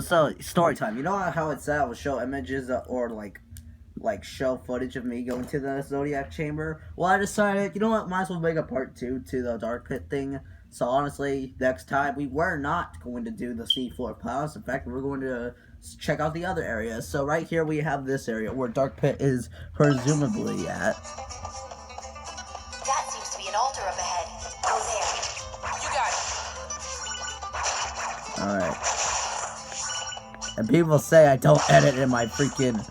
So, story time. You know how it said I would show images or like show footage of me going to the Zodiac Chamber? Well, I decided, you know what, might as well make a part 2 to the Dark Pit thing. So honestly, next time we were not going to do the seafloor palace. In fact, we were going to check out the other areas. So right here we have this area where Dark Pit is presumably at. That seems to be an altar up ahead. Go there. You got it. Alright. And people say I don't edit my videos.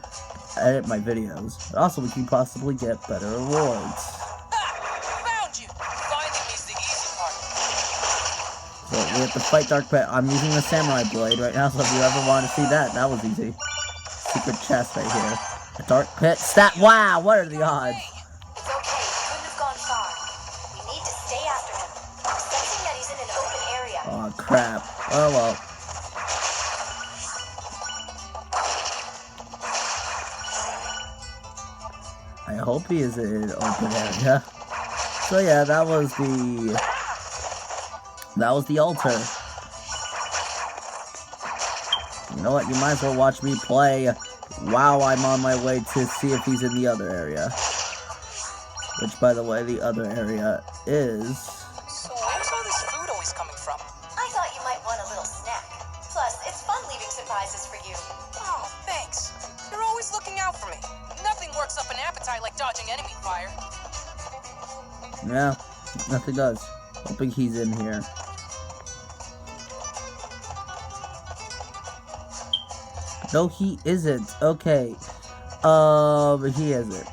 But also, we can possibly get better rewards. Found you. Finding me's the easy part. So we have to fight Dark Pit. I'm using the samurai blade right now, so if you ever want to see that, that was easy. Secret chest right here. A Dark Pit stat. Wow, what are the odds? It's okay. He couldn't have gone far. We need to stay after him. I'm sensing that he's in an open area. Oh crap. Oh well. I hope he is in an open area. So yeah, that was the altar. You know what? You might as well watch me play while I'm on my way to see if he's in the other area. Which, by the way, the other area is... So where's all this food always coming from? I thought you might want a little snack. Plus, it's fun leaving surprises for you. Oh, thanks. You're always looking out for me. Nothing works up an appetite like dodging enemy fire. Yeah, nothing does. Hoping he's in here. No, he isn't. Okay. He isn't.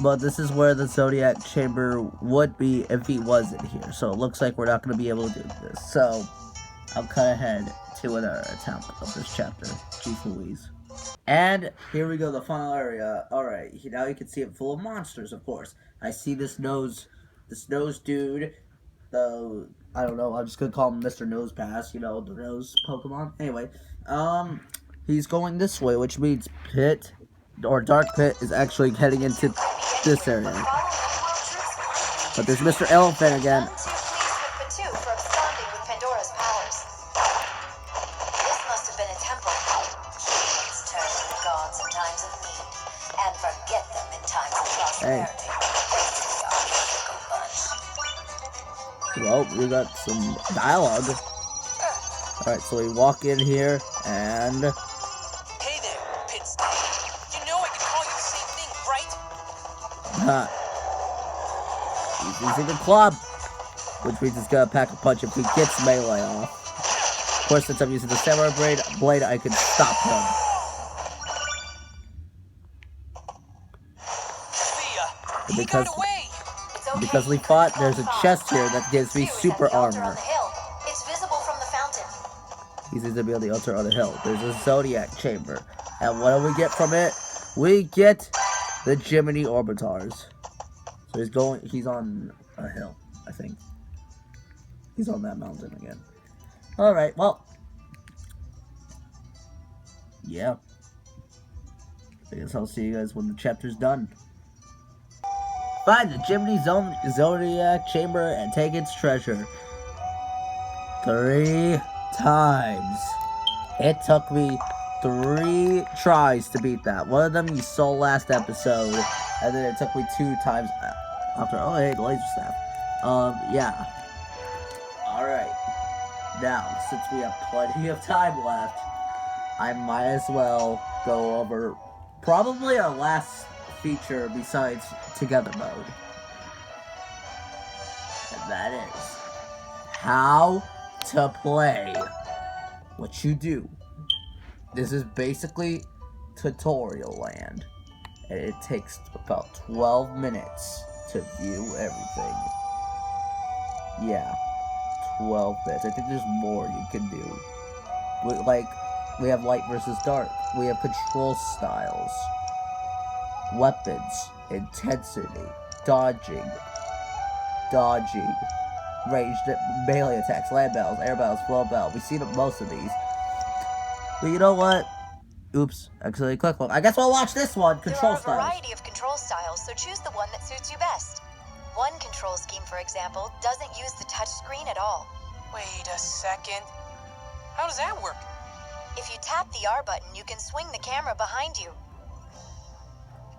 But this is where the Zodiac Chamber would be if he wasn't here. So it looks like we're not going to be able to do this. So, I'll cut ahead to another attempt of this chapter. Jeez Louise. And here we go, the final area. Alright, now you can see it full of monsters, of course. I see this nose dude. I don't know, I'm just gonna call him Mr. Nose Pass, you know, the nose Pokemon. Anyway, he's going this way, which means Pit, or Dark Pit, is actually heading into this area. But there's Mr. Elephant again. Hey. Well, we got some dialogue. Alright, so we walk in here, and... Hey there, Pits. You know I can call you the same thing, right? He's using a club, which means he's gonna pack a punch if he gets melee off. Of course, since I'm using the samurai blade, I can stop him. Because we fought, there's a chest here that gives me super armor. It's visible from the fountain. He's going to be on the altar on the hill. There's a Zodiac Chamber. And what do we get from it? We get the Jiminy Orbitars. So he's on a hill, I think. He's on that mountain again. Alright, well. Yeah. I guess I'll see you guys when the chapter's done. Find the Jiminy Zodiac Chamber and take its treasure. 3 times. It took me 3 tries to beat that. One of them you saw last episode, and then it took me 2 times after. Oh, hey, the laser staff. Yeah. Alright. Now, since we have plenty of time left, I might as well go over probably our last feature besides Together Mode. And that is how to play. What you do. This is basically tutorial land. And it takes about 12 minutes to view everything. Yeah. 12 minutes. I think there's more you can do. We have light versus dark. We have control styles. Weapons, intensity, dodging, ranged melee attacks, land battles, air battles, flow battles. We've seen most of these. But you know what? Oops, actually click one. I guess we'll watch this one, control styles. There are a variety of control styles, so choose the one that suits you best. One control scheme, for example, doesn't use the touch screen at all. Wait a second. How does that work? If you tap the R button, you can swing the camera behind you.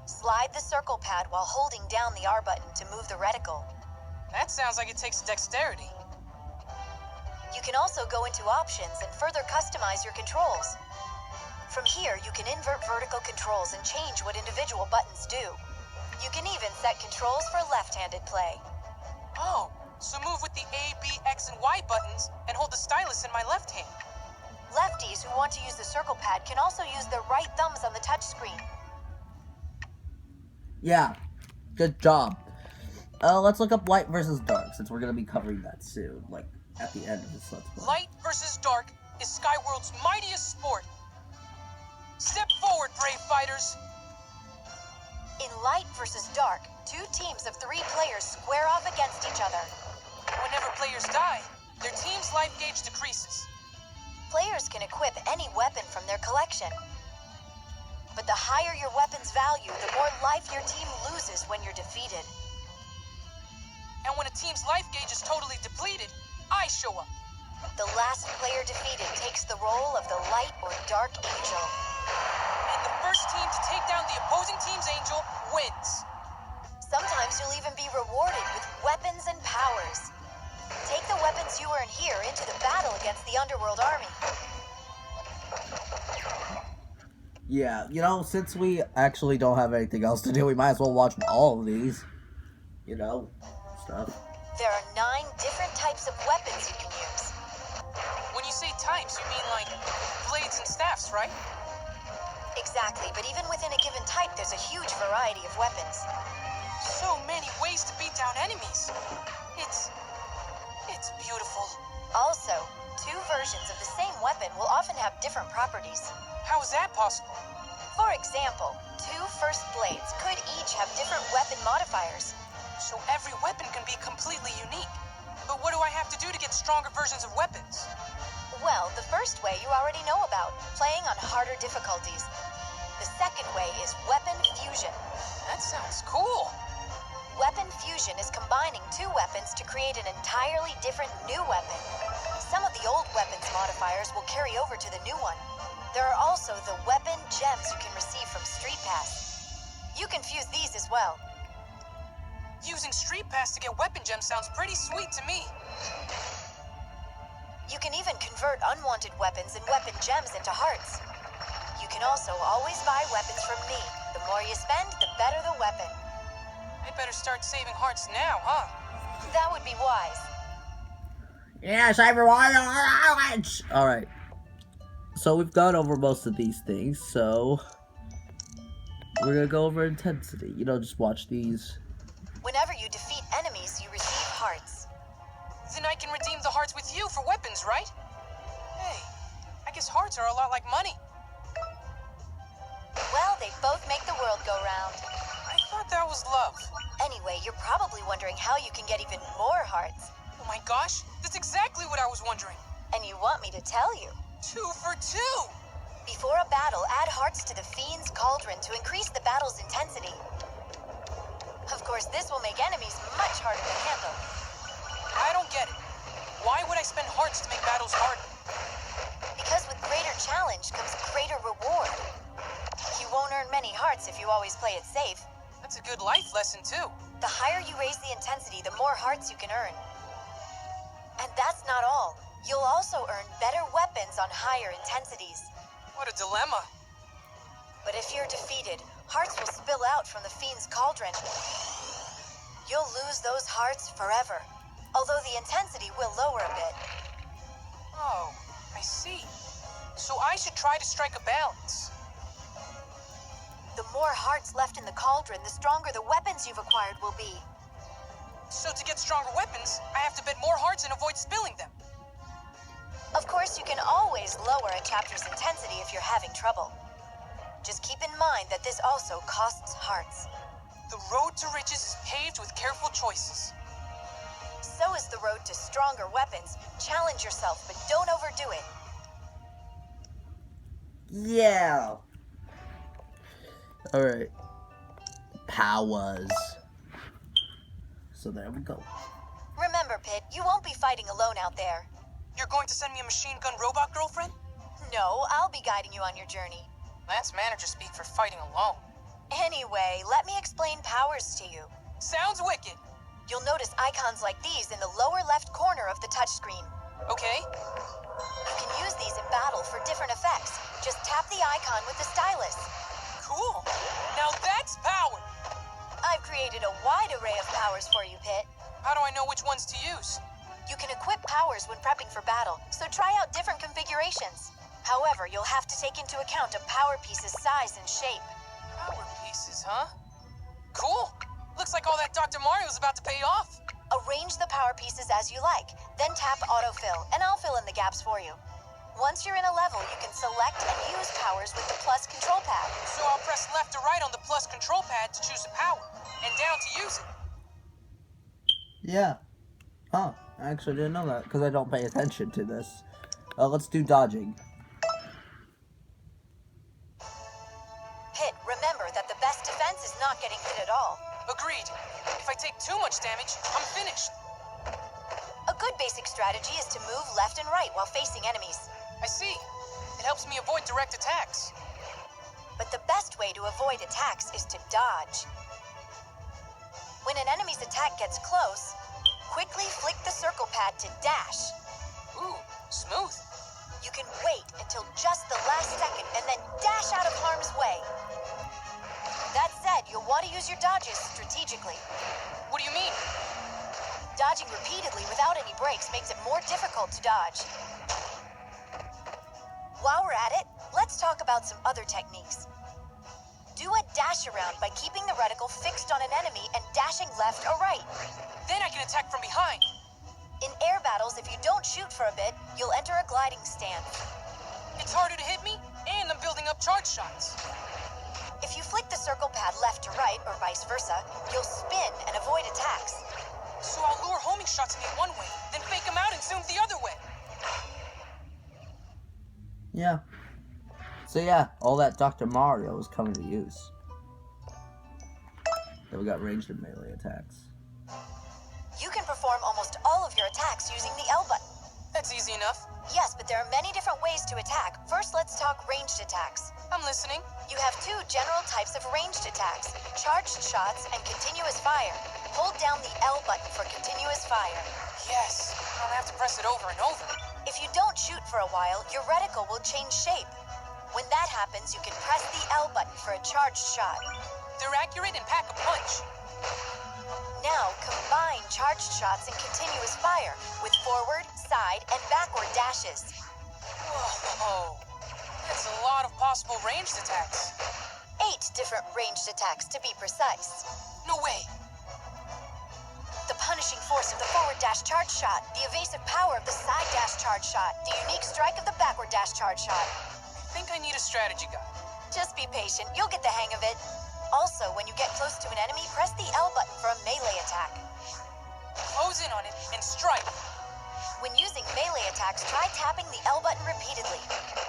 Slide the circle pad while holding down the R button to move the reticle. That sounds like it takes dexterity. You can also go into options and further customize your controls. From here, you can invert vertical controls and change what individual buttons do. You can even set controls for left-handed play. Oh, so move with the A, B, X, and Y buttons and hold the stylus in my left hand. Lefties who want to use the circle pad can also use their right thumbs on the touchscreen. Yeah, good job. Let's look up light versus dark, since we're gonna be covering that soon, like at the end of this Let's Play. Light versus dark is Skyworld's mightiest sport. Step forward, brave fighters. In light versus dark, 2 teams of 3 players square off against each other. Whenever players die, their team's life gauge decreases. Players can equip any weapon from their collection. But the higher your weapon's value, the more life your team loses when you're defeated. And when a team's life gauge is totally depleted, I show up. The last player defeated takes the role of the light or dark angel. And the first team to take down the opposing team's angel wins. Sometimes you'll even be rewarded with weapons and powers. Take the weapons you earn here into the battle against the Underworld army. Yeah, you know, since we actually don't have anything else to do, we might as well watch all of these, you know, stuff. There are 9 different types of weapons you can use. When you say types, you mean like blades and staffs, right? Exactly, but even within a given type, there's a huge variety of weapons. So many ways to beat down enemies. It's beautiful. Also, 2 versions of the same weapon will often have different properties. How is that possible? For example, 2 first blades could each have different weapon modifiers. So every weapon can be completely unique. But what do I have to do to get stronger versions of weapons? Well, the first way you already know about, playing on harder difficulties. The second way is weapon fusion. That sounds cool. Weapon fusion is combining 2 weapons to create an entirely different new weapon. Some of the old weapons modifiers will carry over to the new one. There are also the weapon gems you can receive from Street Pass. You can fuse these as well. Using Street Pass to get weapon gems sounds pretty sweet to me. You can even convert unwanted weapons and weapon gems into hearts. You can also always buy weapons from me. The more you spend, the better the weapon. I better start saving hearts now, huh? That would be wise. Yes, everyone! Alright. So we've gone over most of these things, so we're gonna go over intensity. You know, just watch these. Whenever you defeat enemies, you receive hearts. Then I can redeem the hearts with you for weapons, right? Hey, I guess hearts are a lot like money. Well, they both make the world go round. I thought that was love. Anyway, you're probably wondering how you can get even more hearts. Oh my gosh, that's exactly what I was wondering. And you want me to tell you. 2 for 2! Before a battle, add hearts to the Fiend's Cauldron to increase the battle's intensity. Of course, this will make enemies much harder to handle. I don't get it. Why would I spend hearts to make battles harder? Because with greater challenge comes greater reward. You won't earn many hearts if you always play it safe. That's a good life lesson, too. The higher you raise the intensity, the more hearts you can earn. And that's not all. You'll also earn better weapons on higher intensities. What a dilemma. But if you're defeated, hearts will spill out from the Fiend's Cauldron. You'll lose those hearts forever, although the intensity will lower a bit. Oh, I see. So I should try to strike a balance. The more hearts left in the cauldron, the stronger the weapons you've acquired will be. So to get stronger weapons, I have to bet more hearts and avoid spilling them. Of course, you can always lower a chapter's intensity if you're having trouble. Just keep in mind that this also costs hearts. The road to riches is paved with careful choices. So is the road to stronger weapons. Challenge yourself, but don't overdo it. Yeah. Alright. Powers. So there we go. Remember, Pit, you won't be fighting alone out there. You're going to send me a machine gun robot girlfriend? No, I'll be guiding you on your journey. That's manager speak for fighting alone. Anyway, let me explain powers to you. Sounds wicked. You'll notice icons like these in the lower left corner of the touchscreen. Okay. You can use these in battle for different effects. Just tap the icon with the stylus. Cool. Now that's power. I've created a wide array of powers for you, Pit. How do I know which ones to use? You can equip powers when prepping for battle, so try out different configurations. However, you'll have to take into account a power piece's size and shape. Power pieces, huh? Cool. Looks like all that Dr. Mario's about to pay off. Arrange the power pieces as you like, then tap autofill, and I'll fill in the gaps for you. Once you're in a level, you can select and use powers with the plus control pad. So I'll press left or right on the plus control pad to choose a power, and down to use it. Yeah. Huh. I actually didn't know that, because I don't pay attention to this. Let's do dodging. Pit, remember that the best defense is not getting hit at all. Agreed. If I take too much damage, I'm finished. A good basic strategy is to move left and right while facing enemies. I see. It helps me avoid direct attacks. But the best way to avoid attacks is to dodge. When an enemy's attack gets close, quickly flick the circle pad to dash. Ooh, smooth. You can wait until just the last second and then dash out of harm's way. That said, you'll want to use your dodges strategically. What do you mean? Dodging repeatedly without any breaks makes it more difficult to dodge. While we're at it, let's talk about some other techniques. Do a dash around by keeping the reticle fixed on an enemy and dashing left or right. Then I can attack from behind. In air battles, if you don't shoot for a bit, you'll enter a gliding stand. It's harder to hit me, and I'm building up charge shots. If you flick the circle pad left to right, or vice versa, you'll spin and avoid attacks. So I'll lure homing shots at me one way, then fake them out and zoom the other way. Yeah. So yeah, all that Dr. Mario is coming to use. Then we got ranged and melee attacks. You can perform almost all of your attacks using the L button. That's easy enough. Yes, but there are many different ways to attack. First, let's talk ranged attacks. I'm listening. You have two general types of ranged attacks, charged shots and continuous fire. Hold down the L button for continuous fire. Yes, I'll have to press it over and over. If you don't shoot for a while, your reticle will change shape. When that happens, you can press the L button for a charged shot. They're accurate and pack a punch. Now, combine charged shots and continuous fire with forward, side, and backward dashes. Whoa, that's a lot of possible ranged attacks. 8 different ranged attacks to be precise. No way. The punishing force of the forward dash charge shot, the evasive power of the side dash charge shot, the unique strike of the backward dash charge shot. I think I need a strategy guide. Just be patient, you'll get the hang of it. Also, when you get close to an enemy, press the L button for a melee attack. Close in on it and strike. When using melee attacks, try tapping the L button repeatedly.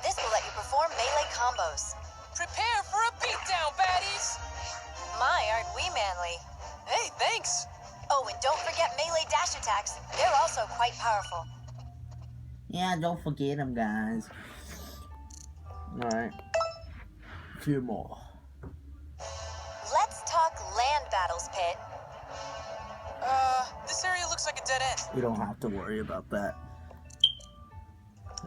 This will let you perform melee combos. Prepare for a beatdown, baddies! My, aren't we manly? Hey, thanks. Oh, and don't forget melee dash attacks. They're also quite powerful. Yeah, don't forget them, guys. Alright. A few more. Let's talk land battles, Pit. This area looks like a dead end. We don't have to worry about that.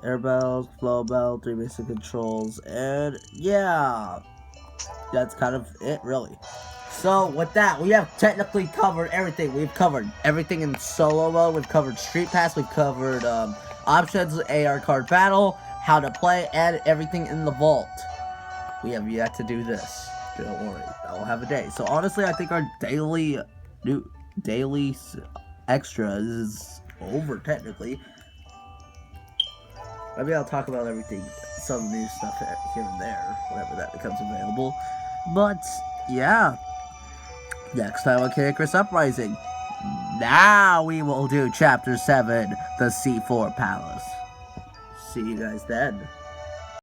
Air battles, flow battle, 3 basic controls, and yeah. That's kind of it, really. So, with that, we have technically covered everything. We've covered everything in solo mode. We've covered Street Pass. We've covered options, AR card battle, how to play, and everything in the vault. We have yet to do this. Don't worry, I'll have a day. So honestly, I think our daily extra is over technically. Maybe I'll talk about everything, some new stuff here and there, whenever that becomes available. But yeah, next time on Icarus Uprising, now we will do Chapter 7, the C4 Palace. See you guys then.